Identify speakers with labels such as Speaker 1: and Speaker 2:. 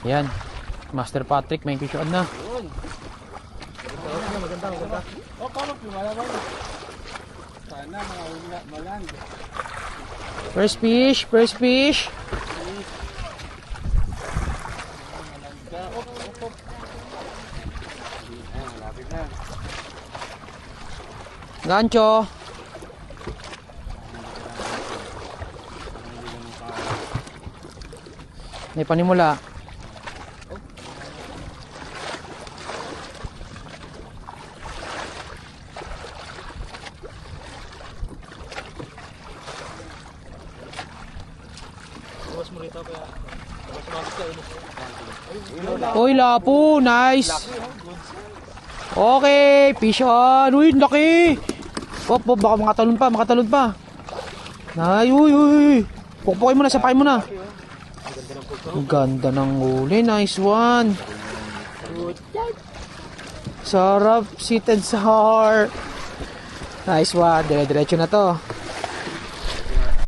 Speaker 1: Yan. Master Patrick, may fish on na.
Speaker 2: Maganda. Oh, parang lumalabang. Sana malang.
Speaker 1: First fish.
Speaker 2: Malapit na.
Speaker 1: Gancho. May panimula. Uy, lapo. Nice. Okay, fish on. Uy, laki. Pop, baka makatalon pa. Uy. Pukpukin mo na, sapakin mo na. Ang ganda ng huli. Nice one. Sarap. Sweet and sour. Nice one. Dire-diretso na to.